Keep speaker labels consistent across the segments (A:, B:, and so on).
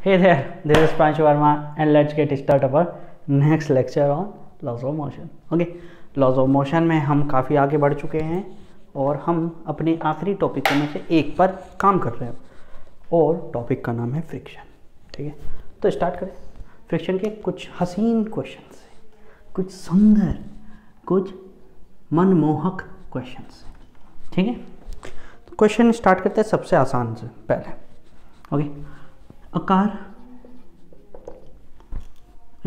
A: Hey there, this is Pransh Verma and let's get started our next lecture on laws of motion. Okay, laws of motion में हम काफ़ी आगे बढ़ चुके हैं और हम अपने आखिरी टॉपिक में से एक पर काम कर रहे हैं और टॉपिक का नाम है फ्रिक्शन. ठीक है, तो स्टार्ट करें. फ्रिक्शन के कुछ हसीन क्वेश्चन से, कुछ सुंदर, कुछ मनमोहक क्वेश्चन से. ठीक है, तो क्वेश्चन स्टार्ट करते हैं सबसे आसान से पहले. Okay, a car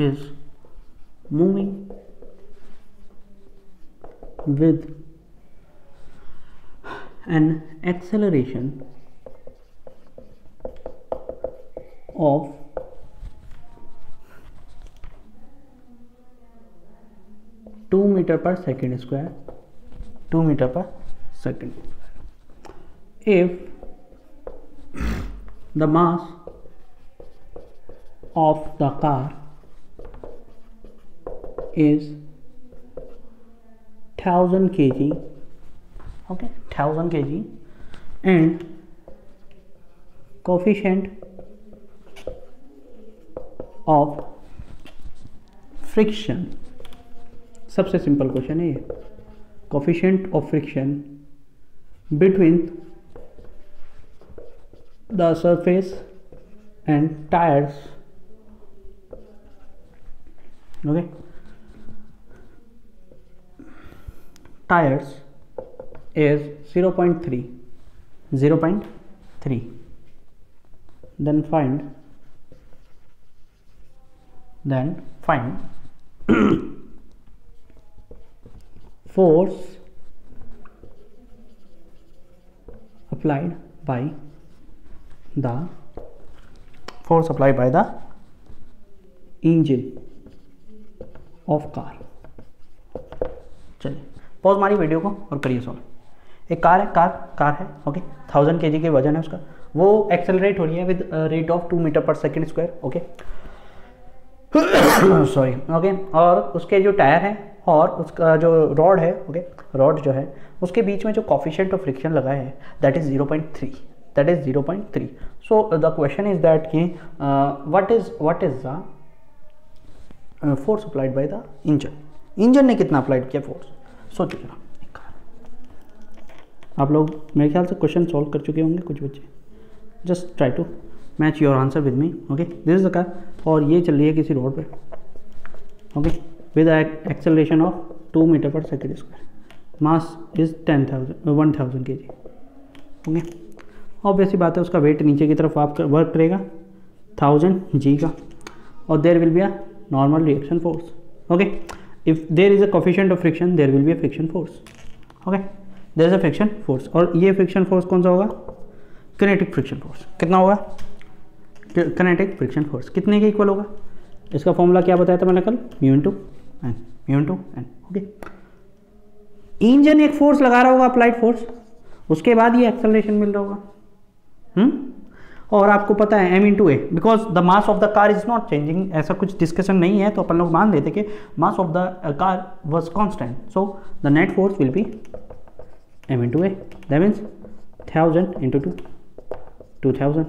A: is moving with an acceleration of 2 meter per second square. 2 meter per second. If the mass of the car is 1000 kg, okay, 1000 kg, and coefficient of friction, सबसे simple question है ये, coefficient of friction between the surface and tires. Okay, tires is 0.3. Then find force applied by the engine of car. चलिए pause मारिए video को और करिए solve. एक car है ओके, 1000 kg के वजन है उसका, वो एक्सेलरेट हो रही है with rate of 2 metre per second square. Okay sorry. Okay, और उसके जो टायर है और उसका जो रॉड है, ओके, रॉड जो है उसके बीच में जो कोफिशिएंट ऑफ फ्रिक्शन लगा है that is 0.3. So the question is that कि what is the force applied by the engine ने कितना अप्लाइड किया फोर्स. सोचो जरा. आप लोग मेरे ख्याल से क्वेश्चन सॉल्व कर चुके होंगे कुछ बच्चे. Just try to match your answer with me. Okay, this is the car और ये चल रही है किसी रोड पे. Okay, with acceleration of 2 metre per second square. Mass is 1000 kg. Okay, obviously बात है उसका वेट नीचे की तरफ आप वर्क करेगा 1000 g का, और there will be a normal reaction force. Okay, if there is a coefficient of friction there will be a friction force. Okay, there is a friction force और ये friction force कौन सा होगा? kinetic friction force. कितना होगा? kinetic friction force कितने के equal होगा? इसका फॉर्मूला क्या बताया था मैंने कल? mu into n. Okay, engine एक फोर्स लगा रहा होगा, अप्लाइड फोर्स, उसके बाद ये एक्सेलरेशन मिल रहा होगा. और आपको पता है m into A, because the mass of the car is not changing. ऐसा कुछ डिस्कशन नहीं है, तो अपन लोग मान लेते कि mass of the car was constant. So the net force will be m into a. That means 1000 into 2000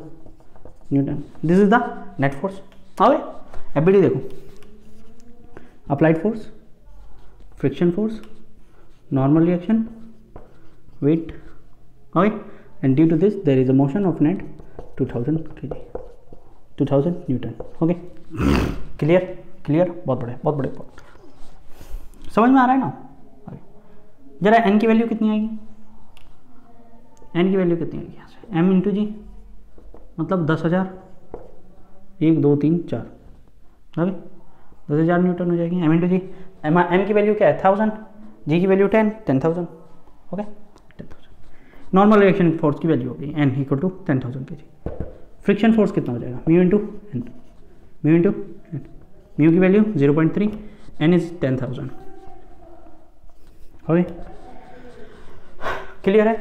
A: newton. This is the net force. Okay, ABD देखो, applied force, friction force, normal reaction, weight. Okay, and due to this there is a motion of net 2000 kg, 2000 newton. Okay, clear. बहुत बड़े. समझ में आ रहा है ना? जरा n की वैल्यू कितनी आएगी? यहाँ से m इंटू जी मतलब 10,000. 1 2 3 4. ओके, 10,000 न्यूटन हो जाएगी. m इंटू जी, m की वैल्यू क्या है? 1000. g की value 10,000. Okay, 10,000. Normal reaction force की वैल्यू होगी n equal to 10,000 kg. Friction force कितना हो जाएगा? Mu into N. म्यू की value 0.3, n is 10,000. Okay, clear है?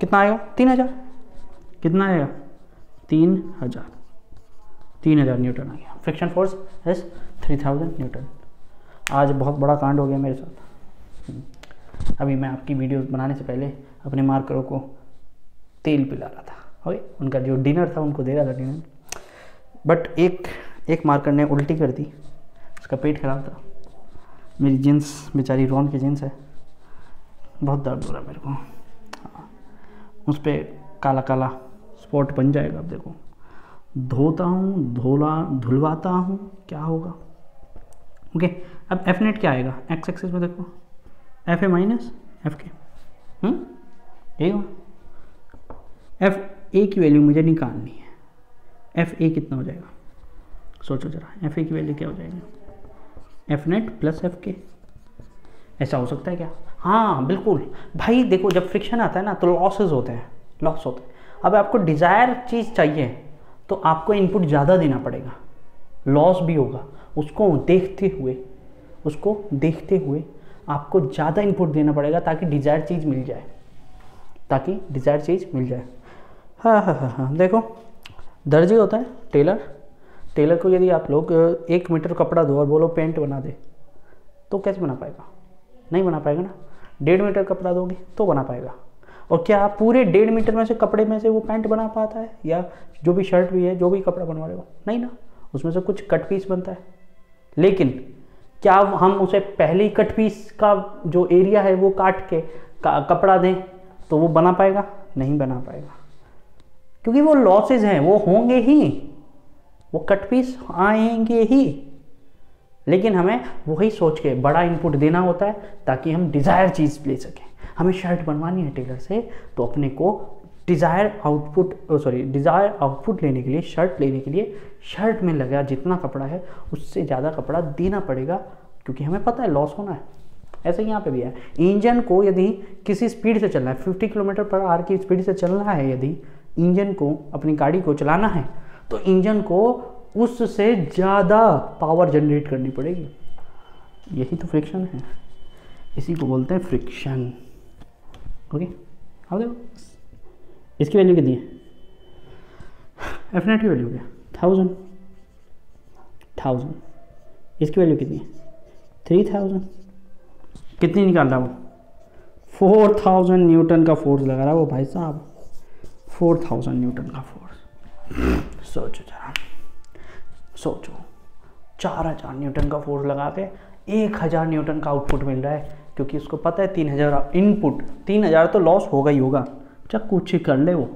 A: कितना आएगा? 3000. कितना आएगा? 3000 न्यूटन आ गया. Friction force is 3000 Newton. आज बहुत बड़ा कांड हो गया मेरे साथ. अभी मैं आपकी वीडियोस बनाने से पहले अपने मार्करों को तेल पिला रहा था. ओके, उनका जो डिनर था उनको दे रहा था डिनर. बट एक मार्कर ने उल्टी कर दी, उसका पेट खराब था। मेरी जीन्स बेचारी रॉन की जीन्स है, बहुत दर्द हो रहा है मेरे को। हाँ, उस पर काला काला स्पॉट बन जाएगा। अब देखो, धोता हूँ, धुलवाता हूँ, क्या होगा। ओके, अब एफ नेट क्या आएगा, एक्स एक्सिस में देखो, एफ ए माइनस एफ के, यही हो। एफ ए की वैल्यू मुझे निकालनी है। एफ ए कितना हो जाएगा, सोचो जरा, एफ ए की वैल्यू क्या हो जाएगी, एफ नेट प्लस एफ के। ऐसा हो सकता है क्या? हाँ बिल्कुल भाई, देखो जब फ्रिक्शन आता है ना तो लॉसेस होते हैं, लॉस होते हैं। अब आपको डिज़ायर चीज़ चाहिए तो आपको इनपुट ज़्यादा देना पड़ेगा, लॉस भी होगा। उसको देखते हुए आपको ज़्यादा इनपुट देना पड़ेगा ताकि डिज़ायर चीज़ मिल जाए, हाँ। देखो दर्जी होता है टेलर को यदि आप लोग 1 मीटर कपड़ा दो और बोलो पेंट बना दे, तो कैसे बना पाएगा? नहीं बना पाएगा ना। 1.5 मीटर कपड़ा दोगे तो बना पाएगा। और क्या आप पूरे 1.5 मीटर में से कपड़े में से वो पैंट बना पाता है, या जो भी शर्ट भी है, जो भी कपड़ा बनवा रहे हो? नहीं ना, उसमें से कुछ कट पीस बनता है। लेकिन क्या हम उसे पहले ही कट पीस का जो एरिया है वो काट के कपड़ा दें तो वो बना पाएगा? नहीं बना पाएगा, क्योंकि वो लॉसेज हैं, वो होंगे ही, वो कट पीस आएंगे ही। लेकिन हमें वही सोच के बड़ा इनपुट देना होता है ताकि हम डिज़ायर चीज़ ले सकें। हमें शर्ट बनवानी है टेलर से, तो अपने को डिज़ायर आउटपुट लेने के लिए, शर्ट लेने के लिए, शर्ट में लगा जितना कपड़ा है उससे ज़्यादा कपड़ा देना पड़ेगा, क्योंकि हमें पता है लॉस होना है। ऐसे ही यहाँ पे भी है। इंजन को यदि किसी स्पीड से चलना है, 50 km/h की स्पीड से चलना है, यदि इंजन को, अपनी गाड़ी को चलाना है, तो इंजन को उससे ज़्यादा पावर जनरेट करनी पड़ेगी। यही तो फ्रिक्शन है, इसी को बोलते हैं फ्रिक्शन। ओके, अब देखो इसकी वैल्यू कितनी है, एफ नेट की वैल्यू क्या, 1000। इसकी वैल्यू कितनी है, 3000। कितनी निकाल रहा है वो, 4000 न्यूटन का फोर्स लगा रहा है वो भाई साहब, 4000 न्यूटन का फोर्स। सोचो जरा, सोचो 4000 न्यूटन का फोर्स लगा के 1000 न्यूटन का आउटपुट मिल रहा है, क्योंकि उसको पता है 3000 इनपुट, 3000 तो लॉस होगा ही होगा, चाहे कुछ कर ले वो,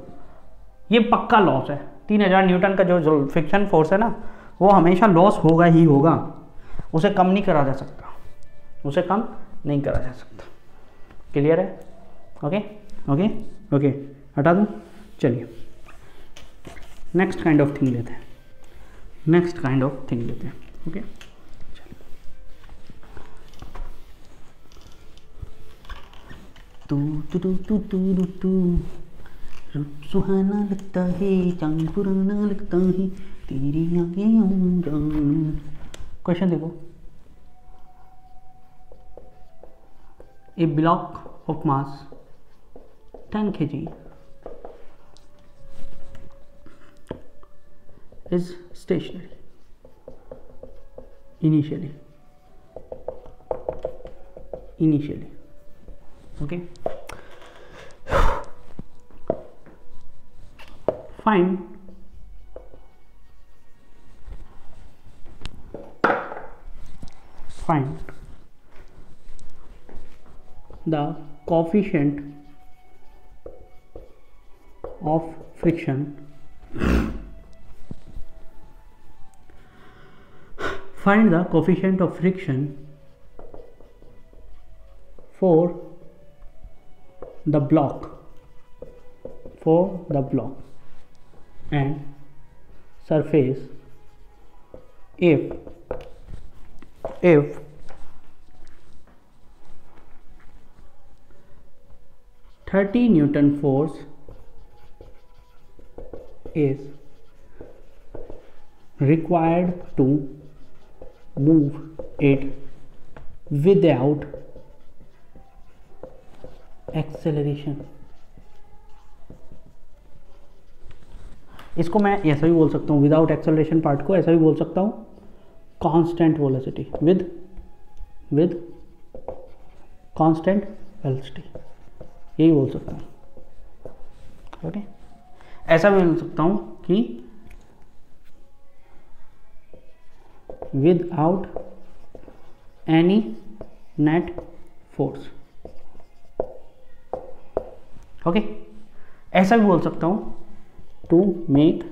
A: ये पक्का लॉस है। 3000 न्यूटन का जो फ्रिक्शन फोर्स है ना, वो हमेशा लॉस होगा ही होगा, उसे कम नहीं करा जा सकता, उसे कम नहीं करा जा सकता। क्लियर है? ओके ओके ओके, हटा दूँ। चलिए नेक्स्ट काइंड ऑफ थिंग लेते हैं, ओके। तू सुहाना लगता है, चांद पुराना लगता है, तेरी आगे आऊं जाऊं। क्वेश्चन देखो, a block of mass 10 kg is stationary initially, okay. Find the coefficient of friction for the block and surface if 30 Newton force is required to move it without acceleration। इसको मैं ऐसा भी बोल सकता हूँ, विदाउट एक्सेलरेशन पार्ट को ऐसा भी बोल सकता हूँ, constant velocity with constant velocity, यही बोल सकता हूँ। ओके, ऐसा भी बोल सकता हूँ कि without any net force. Okay, ऐसा भी बोल सकता हूं, to make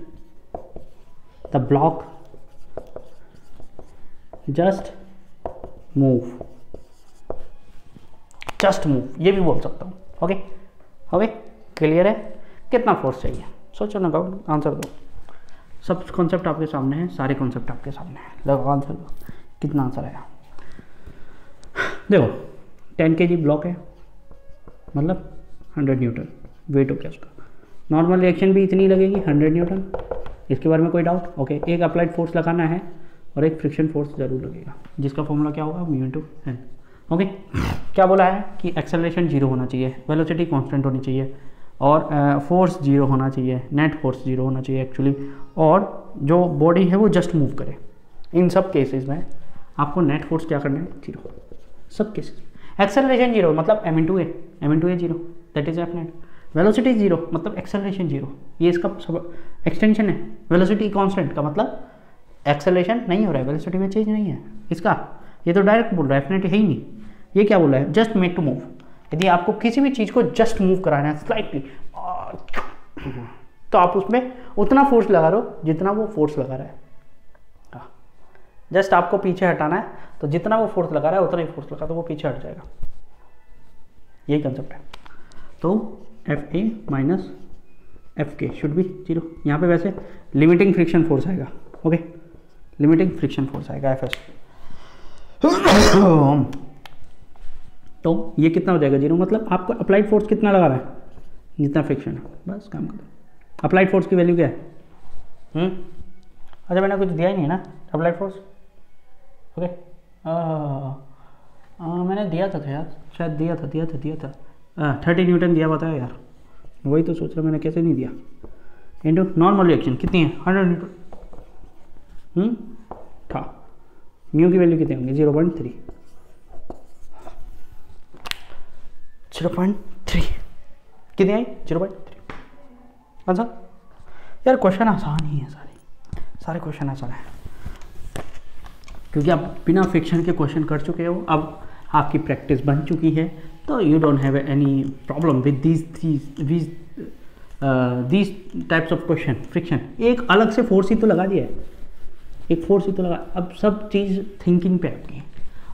A: the block just move, just move, ये भी बोल सकता हूं। ओके ओके, क्लियर है? कितना फोर्स चाहिए सोचो ना, आंसर दो। सब कॉन्सेप्ट आपके सामने है, सारे कॉन्सेप्ट आपके सामने हैं, लगो आंसर दो, कितना आंसर आया। देखो 10 kg ब्लॉक है, मतलब 100 न्यूटन वेट हो गया उसका। नॉर्मल रिएक्शन भी इतनी लगेगी 100 न्यूटन, इसके बारे में कोई डाउट? ओके, एक अप्लाइड फोर्स लगाना है और एक फ्रिक्शन फोर्स जरूर लगेगा, जिसका फॉर्मूला क्या होगा, म्यू इनटू एन। ओके, क्या बोला है कि एक्सेलरेशन 0 होना चाहिए, वेलोसिटी कांस्टेंट होनी चाहिए, और फोर्स 0 होना चाहिए, नेट फोर्स 0 होना चाहिए एक्चुअली, और जो बॉडी है वो जस्ट मूव करे। इन सब केसेस में आपको नेट फोर्स क्या करना है, 0, सब केसेस। एक्सेलरेशन 0 मतलब m into A 0, that is F net. Velocity 0 मतलब एक्सेलरेशन 0, ये इसका सब एक्सटेंशन है। वेलोसिटी कांस्टेंट का मतलब एक्सेलरेशन नहीं हो रहा है, वेलोसिटी में चेंज नहीं है इसका, ये तो डायरेक्ट बोल रहा है, एफ नेट है ही नहीं। ये क्या बोला है, जस्ट मेक टू मूव। यदि आपको किसी भी चीज़ को जस्ट मूव कराना है स्लाइटली, तो आप उसमें उतना फोर्स लगा रहे हो जितना वो फोर्स लगा रहा है। जस्ट आपको पीछे हटाना है, तो जितना वो फोर्स लगा रहा है उतना ही फोर्स लगा, तो वो पीछे हट जाएगा। यही कंसेप्ट है। तो एफ ए माइनस एफ के शुड बी 0। यहाँ पे वैसे लिमिटिंग फ्रिक्शन फोर्स आएगा। ओके, लिमिटिंग फ्रिक्शन फोर्स आएगा एफ एस। तो ये कितना हो जाएगा 0, मतलब आपको अप्लाइड फोर्स कितना लगा रहा है, जितना फ्रिक्शन है, बस काम खत्म। अप्लाइड फोर्स की वैल्यू क्या है? अच्छा, मैंने कुछ दिया ही नहीं है ना अप्लाइड फोर्स। ओके, मैंने दिया था यार, शायद दिया था 30 न्यूटन दिया, बताया यार, वही तो सोच रहा मैंने कैसे नहीं दिया। इंटू नॉर्मल रिएक्शन कितनी है, 100 न्यूटन। था म्यू की वैल्यू कितनी होंगी, 0.3 कितनी आई, 0.3 आंसर। यार क्वेश्चन आसान ही है, सारे क्वेश्चन आसान है, क्योंकि आप बिना फ्रिक्शन के क्वेश्चन कर चुके हो, अब आपकी प्रैक्टिस बन चुकी है, तो you don't have any problem with these types of question. Friction एक अलग से फोर्स ही तो लगा दिया है, एक फोर्स ही तो लगा। अब सब चीज़ थिंकिंग पे आपकी है,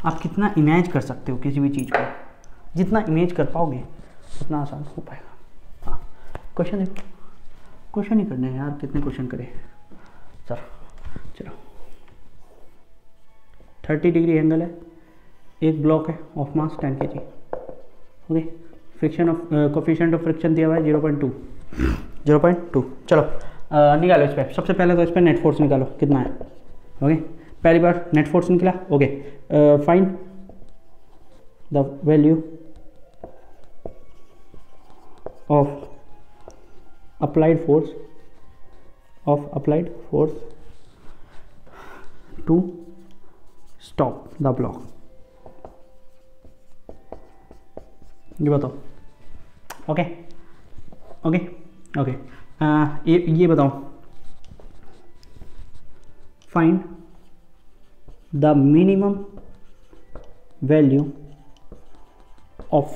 A: आप कितना इमेज कर सकते हो किसी भी चीज़ को, जितना इमेज कर पाओगे उतना आसान हो पाएगा। हाँ, क्वेश्चन देखो, क्वेश्चन ही करने हैं यार, कितने क्वेश्चन करें सर। चलो 30 डिग्री एंगल है, एक ब्लॉक है of mass 10 kg। Okay, friction of coefficient of friction दिया हुआ है 0.2। चलो निकालो इस पर, सबसे पहले तो इस पर नेट फोर्स निकालो कितना है। ओके, पहली बार नेट फोर्स निकला। Okay, find the value of applied force to stop the block। ये बताओ। ओके ओके ओके, ये बताओ, find the minimum value of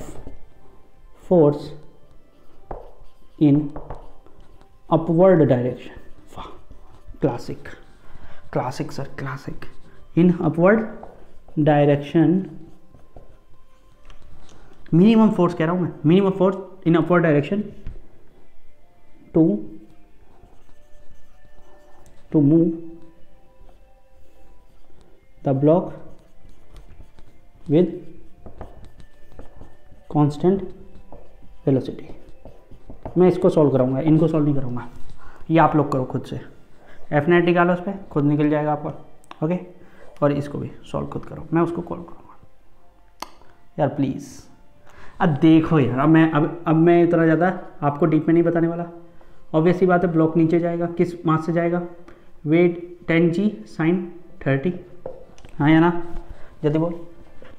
A: force in upward direction। वाह, क्लासिक सर, क्लासिक। इन upward direction, मिनिमम फोर्स कह रहा हूं मैं, minimum force in upward direction to move the block with constant velocity। मैं इसको solve कराऊंगा, इनको सॉल्व नहीं करूंगा, ये आप लोग करो खुद से। एफ नेट निकालो, उस पर खुद निकल जाएगा आपका। ओके, और इसको भी सॉल्व खुद करो, मैं उसको कॉल करूंगा यार प्लीज़। अब देखो यार, अब मैं इतना ज़्यादा आपको डीप में नहीं बताने वाला। ऑब्वियस ही बात है, ब्लॉक नीचे जाएगा, किस मास से जाएगा, वेट 10g sin 30। हाँ या ना, जल्दी बोल।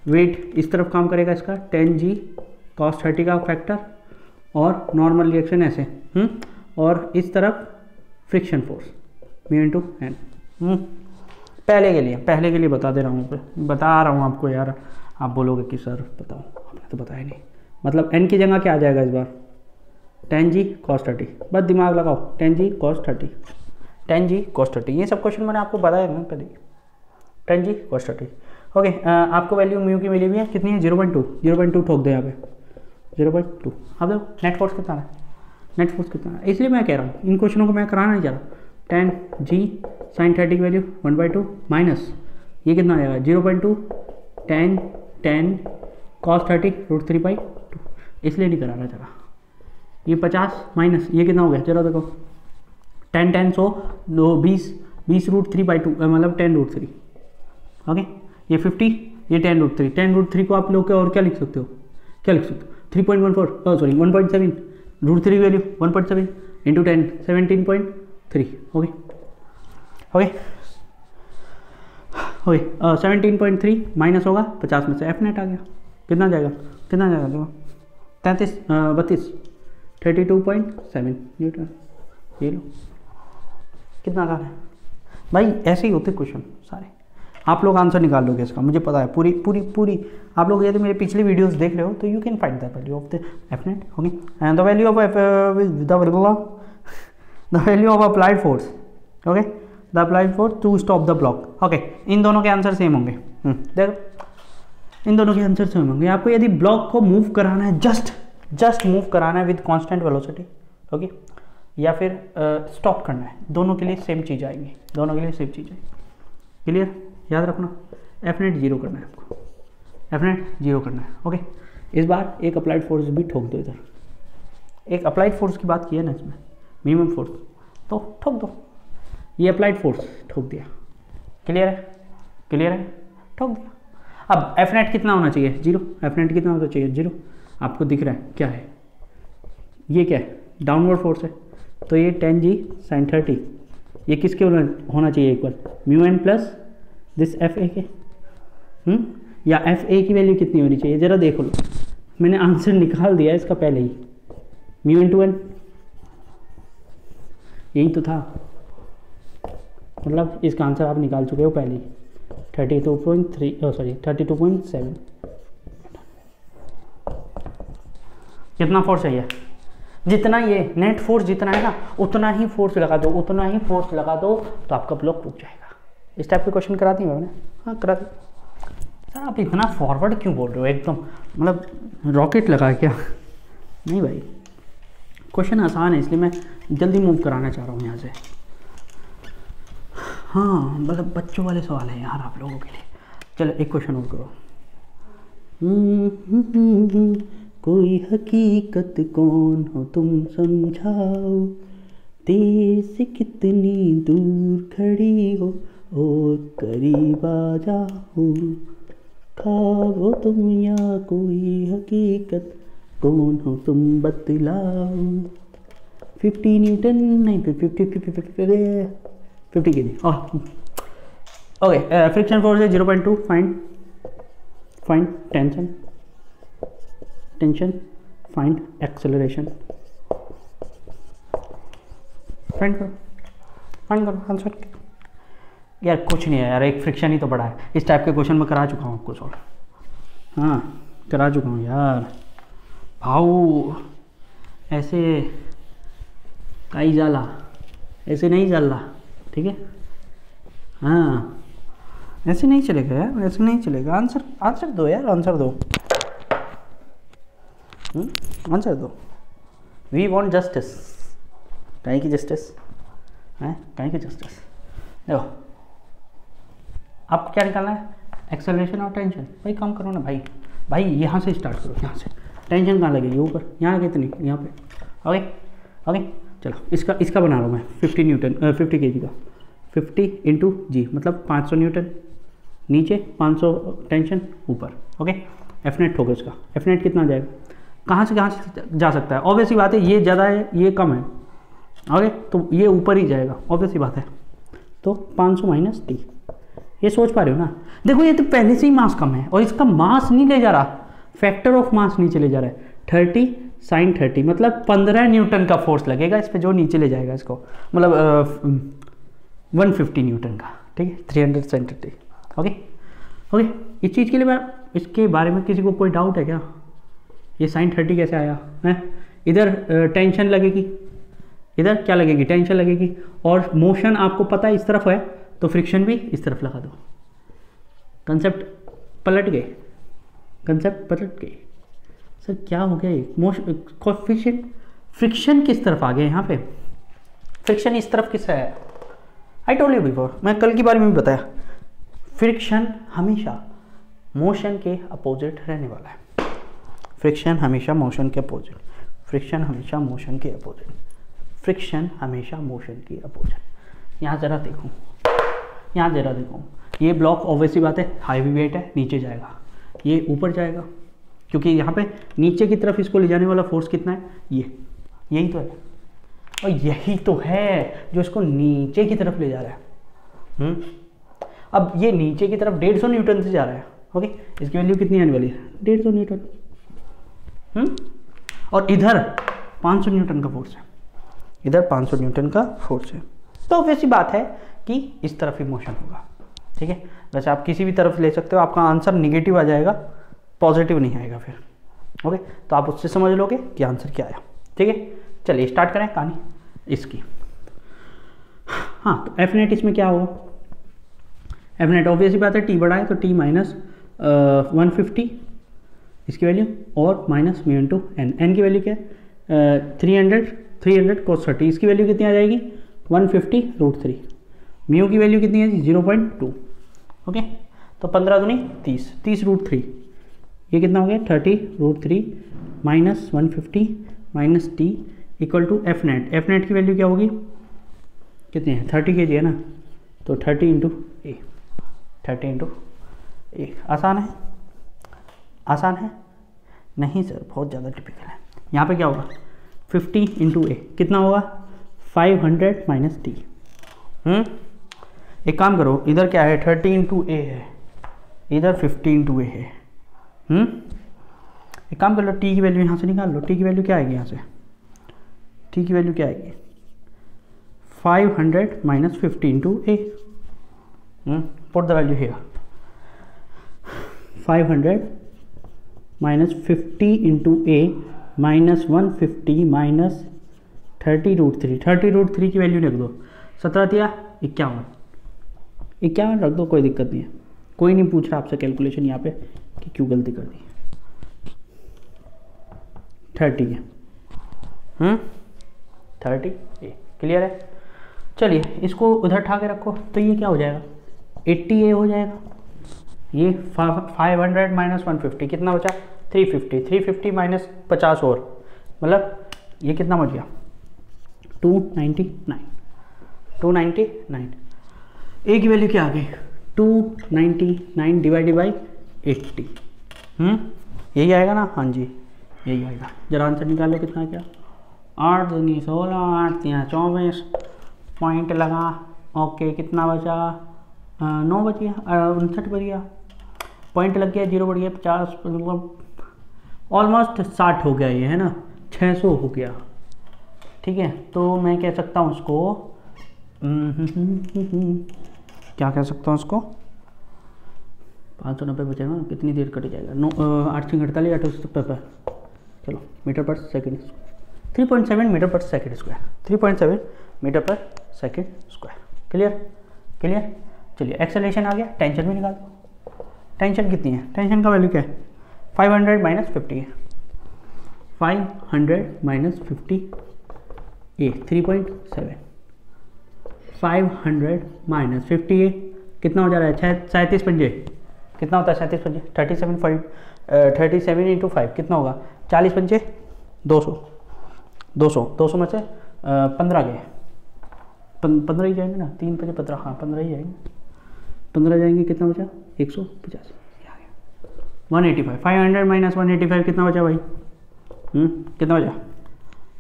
A: वेट इस तरफ काम करेगा इसका, 10g cos 30 का फैक्टर, और नॉर्मल रिएक्शन ऐसे, और इस तरफ friction force mu into N. पहले के लिए बता दे रहा हूँ, बता रहा हूँ आपको यार। आप बोलोगे कि सर बताओ, आपने तो बताया नहीं। मतलब n की जगह क्या आ जाएगा इस बार, tan g cos 30, बस दिमाग लगाओ, tan g cos 30, tan g cos 30। ये सब क्वेश्चन मैंने आपको बताया ना पहले, tan g cos 30। ओके, आपको वैल्यू म्यू की मिली हुई है कितनी है, 0.2 ठोक दो यहाँ पे 0.2। अब देखो नेट फोर्स कितना है, नेट फोर्स कितना है, इसलिए मैं कह रहा हूँ इन क्वेश्चनों को मैं कराना नहीं चाह रहा। tan g sin 30 की वैल्यू 1/2 माइनस ये कितना आ जाएगा 0.2 tan cos 30 √3/2, इसलिए नहीं कराना चाह रहा। ये 50 माइनस ये कितना हो गया, चलो देखो tan 100 20 √3/2 मतलब 10 √3। ओके, ये 50 ये 10 √3 को आप लोग के और क्या लिख सकते हो, 3.14 sorry 1.7 √3 value 1.7 into 10 17.3। Okay 17.3 minus होगा 50 में से एफ नेट आ गया, कितना जाएगा देखो 32.7 न्यूटन। ये लो कितना आसान है भाई, ऐसे ही होते क्वेश्चन सारे। आप लोग आंसर निकाल लोगे इसका, मुझे पता है पूरी आप लोग यदि मेरे पिछले वीडियोस देख रहे हो तो you can find the value of the F net. Okay, and the value of the value of applied force. Okay, the applied force to stop the block. Okay, इन दोनों के आंसर सेम होंगे। देखो इन दोनों के आंसर सेम होंगे। आपको यदि ब्लॉक को मूव कराना है, जस्ट मूव कराना है विद कांस्टेंट वेलोसिटी, ओके, या फिर स्टॉप करना है, दोनों के लिए सेम चीज़ आएगी, दोनों के लिए सेम चीज़ आएगी। क्लियर, याद रखना एफ नेट 0 करना है आपको, एफ नेट 0 करना है। ओके, इस बार एक अप्लाइड फोर्स भी ठोक दो, इधर एक अप्लाइड फोर्स की बात की है ना इसमें, मिनिमम फोर्स, तो ठोक दो, ये अप्लाइड फोर्स ठोक दिया। क्लियर है, ठोक दिया। अब एफ नेट कितना होना चाहिए, 0। एफ नेट कितना होना चाहिए, 0। आपको दिख रहा है क्या है, ये क्या है, डाउनवर्ड फोर्स है, तो ये tan g sin 30 ये किसके होना चाहिए equal, mu N plus this F A के। या एफ ए की वैल्यू कितनी होनी चाहिए, ज़रा देखो लो, मैंने आंसर निकाल दिया इसका पहले ही, म्यू एन टू एन, यही तो था, मतलब इसका आंसर आप निकाल चुके हो पहले ही, 32.7। कितना फोर्स चाहिए, जितना ये नेट फोर्स जितना है ना उतना ही फोर्स लगा दो, तो आपका ब्लॉक रुक जाएगा। इस टाइप के क्वेश्चन कराती हूँ मैंने, हाँ करा दी। सर आप इतना फॉरवर्ड क्यों बोल रहे हो, एकदम मतलब रॉकेट लगा क्या। नहीं भाई, क्वेश्चन आसान है इसलिए मैं जल्दी मूव कराना चाह रहा हूँ यहाँ से। हाँ मतलब बच्चों वाले सवाल है यार आप लोगों के लिए। चलो एक क्वेश्चन और करो। कोई हकीकत कौन हो तुम समझाओ, देर से कितनी दूर खड़ी हो और करीब आ जाओ, ख्वाब हो तुम या कोई हकीकत कौन हो तुम बतलाओ। 50 न्यूटन नहीं, 50 के जी। ओके, फ्रिक्शन फोर्स है 0.2, find tension, find acceleration. Find करो आंसर। यार कुछ नहीं है यार, एक फ्रिक्शन ही तो बड़ा है। इस टाइप के क्वेश्चन मैं करा चुका हूँ आपको सॉल्व, हाँ करा चुका हूँ यार। भाऊ ऐसे काई जाला, ऐसे नहीं जाला, ठीक है, हाँ ऐसे नहीं चलेगा यार, ऐसे नहीं चलेगा। आंसर दो यार, आंसर दो। वी वॉन्ट जस्टिस, कहीं की जस्टिस है, कहीं की जस्टिस। देखो आपको क्या निकालना है, एक्सेलरेशन और टेंशन। भाई काम करो ना भाई यहाँ से स्टार्ट करो, यहाँ से। टेंशन कहाँ लगेगी, ऊपर, यहाँ कितनी, यहाँ पे। ओके चलो इसका बना रहा हूँ मैं 50 न्यूटन 50 kg का, 50 इंटू जी मतलब 500 न्यूटन नीचे, 500 टेंशन ऊपर। ओके, एफ नेट होगा इसका, एफ नेट कितना जाएगा, कहाँ से जा सकता है, ऑब्वियस ही बात है, ये ज़्यादा है ये कम है। ओके, तो ये ऊपर ही जाएगा, ऑब्वियस ही बात है। तो 500 माइनस टी, ये सोच पा रहे हो ना। देखो ये तो पहले से ही मास कम है और इसका मास नहीं ले जा रहा, फैक्टर ऑफ मास नीचे ले जा रहा है। 30 sin 30 मतलब 15 न्यूटन का फोर्स लगेगा इस पर, जो नीचे ले जाएगा इसको, मतलब 150 न्यूटन का, ठीक है, 370। ओके ओके, इस चीज़ के लिए मैं, इसके बारे में किसी को कोई डाउट है क्या? ये sin 30 कैसे आया है? इधर टेंशन लगेगी, इधर क्या लगेगी? टेंशन लगेगी, और मोशन आपको पता है इस तरफ है तो फ्रिक्शन भी इस तरफ लगा दो। कंसेप्ट पलट गए, कंसेप्ट पलट गए। सर क्या हो गया ये? मोशन कोएफिशिएंट फ्रिक्शन किस तरफ आ गया यहाँ पे? फ्रिक्शन इस तरफ किस है? आई टोल्ड यू बिफोर, मैं कल के बारे में भी बताया, फ्रिक्शन हमेशा मोशन के अपोजिट रहने वाला है। फ्रिक्शन हमेशा मोशन के अपोजिट, फ्रिक्शन हमेशा मोशन के अपोजिट, फ्रिक्शन हमेशा मोशन के अपोजिट। यहाँ ज़रा देखो, यहाँ ज़रा देखो, ये ब्लॉक ऑब्वियसली बात है हाईवी वेट है, नीचे जाएगा, ये ऊपर जाएगा, क्योंकि यहाँ पे नीचे की तरफ इसको ले जाने वाला फोर्स कितना है? ये, यही तो है, और यही तो है जो इसको नीचे की तरफ ले जा रहा है। अब ये नीचे की तरफ 150 न्यूटन से जा रहा है। ओके, इसकी वैल्यू कितनी आने वाली है? 150 न्यूटन। और इधर 500 न्यूटन का फोर्स है, इधर 500 न्यूटन का फोर्स है, तो वैसी बात है कि इस तरफ ही मोशन होगा। ठीक है, वैसे आप किसी भी तरफ ले सकते हो, आपका आंसर निगेटिव आ जाएगा, पॉजिटिव नहीं आएगा फिर। ओके, तो आप उससे समझ लोगे कि आंसर क्या आया। ठीक है, चलिए स्टार्ट करें कहानी इसकी। हाँ, तो एफ नेट इसमें क्या होगा? एफ नेट ऑब्वियसली बात है, टी बड़ा है तो टी माइनस 150 इसकी वैल्यू, और minus mu into N. N की वैल्यू क्या है? 300 cos 30, इसकी वैल्यू कितनी आ जाएगी? 150√3। म्यू की वैल्यू कितनी है? 0.2। ओके, तो 15 दूनी 30, 30√3, ये कितना हो गया? 30√3 minus 150 minus T equal to F net. F net की वैल्यू क्या होगी? कितनी है? 30 kg है ना, तो 30 इंटू ए, 30 इंटू ए। आसान है? आसान है? नहीं सर, बहुत ज़्यादा टिपिकल है। यहाँ पे क्या होगा? 50 इंटू ए कितना होगा? 500 माइनस टी। एक काम करो, इधर क्या है? 30 इंटू ए है, इधर 50 इंटू ए है। एक काम कर लो, टी की वैल्यू यहाँ से निकाल लो। टी की वैल्यू क्या आएगी यहाँ से? टी की वैल्यू क्या आएगी? 500 minus 50 into A. Put the value here. 500 minus 50 into A minus 150 minus 30√3। 30√3 की वैल्यू लिख दो, 17 51। 51 रख दो, कोई दिक्कत नहीं है। कोई नहीं पूछ रहा आपसे कैलकुलेशन यहाँ पे कि क्यों गलती कर दी। 30 है, 30 ए। क्लियर है? चलिए इसको उधर उठा के रखो, तो ये क्या हो जाएगा? 80 ए हो जाएगा। ये 500 माइनस 150 कितना बचा? 350। 350 माइनस 50 और, मतलब ये कितना बच गया? 299। 299। ए की वैल्यू क्या आ गई? 299 डिवाइडेड बाई 80। यही आएगा ना? हाँ जी, यही आएगा। जरा आंसर निकालो, कितना क्या? 8 दूनी 16, 8 3 24, पॉइंट लगा। ओके, कितना बचा? 9 बच गया, 59 बच गया, पॉइंट लग गया, 0 बढ़ गया, 50, मतलब ऑलमोस्ट 60 हो गया ये, है ना? 600 हो गया। ठीक है, तो मैं कह सकता हूँ उसको, क्या कह सकता हूँ उसको? 590 बचेगा, कितनी देर कट जाएगा? 8 6 48 8 चलो, metre per second, 3.7 metre per second square, 3.7 metre per second square. Clear? Clear? चलिए, एक्सेलरेशन आ गया, टेंशन भी निकाल दो। टेंशन कितनी है? टेंशन का वैल्यू क्या है? 500 माइनस 50 है। 500 माइनस 50 ए 3.7, 500 माइनस 50 ए कितना हो जा रहा है? 37 पंजे कितना होता है? 37 पंजे 37 इंटू 5 कितना होगा? 40 पंजे 200, 200 में से 15 गए, 15 ही जाएंगे ना, 3 पंजे 15, हाँ 15 ही जाएंगे, 15 जाएंगे, कितना बचा? 150। 185, 500 माइनस 185 कितना बचा भाई? कितना बचा?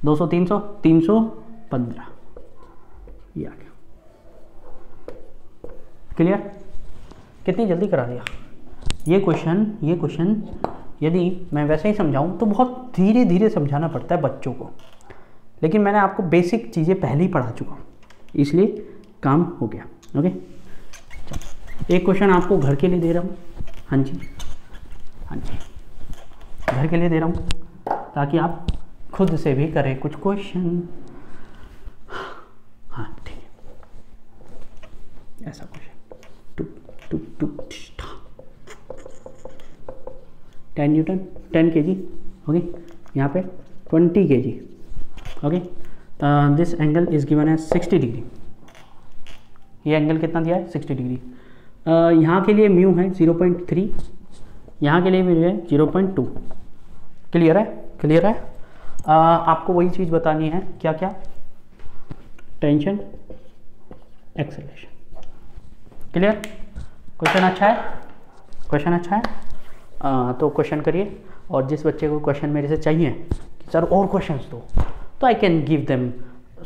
A: 200 300 315, ये आ गया। क्लियर? कितनी जल्दी करा दिया ये क्वेश्चन। यदि मैं वैसे ही समझाऊं तो बहुत धीरे धीरे समझाना पड़ता है बच्चों को, लेकिन मैंने आपको बेसिक चीज़ें पहले ही पढ़ा चुका हूँ, इसलिए काम हो गया। ओके, एक क्वेश्चन आपको घर के लिए दे रहा हूँ। हाँ जी, हाँ जी, घर के लिए दे रहा हूँ ताकि आप खुद से भी करें कुछ क्वेश्चन। हाँ ठीक है, ऐसा क्वेश्चन 10 न्यूटन 10 kg, ओके, यहाँ पे 20 kg, okay, this angle is given है 60 डिग्री। ये एंगल कितना दिया है? 60 डिग्री। यहाँ के लिए म्यू है 0.3, यहाँ के लिए म्यू है 0.2। क्लियर है? क्लियर है? आपको वही चीज़ बतानी है, क्या क्या? Tension, acceleration. क्लियर? क्वेश्चन अच्छा है? क्वेश्चन अच्छा है? तो क्वेश्चन करिए, और जिस बच्चे को क्वेश्चन मेरे से चाहिए कि सर और क्वेश्चंस दो, तो I can give them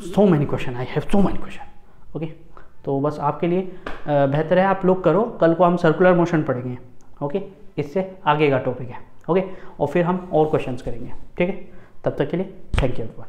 A: so many question, I have so many question, okay. तो बस आपके लिए बेहतर है आप लोग करो, कल को हम सर्कुलर मोशन पढ़ेंगे, ओके, इससे आगे का टॉपिक है, ओके, और फिर हम और क्वेश्चंस करेंगे, ठीक है। तब तक के लिए थैंक यू एवरीवन।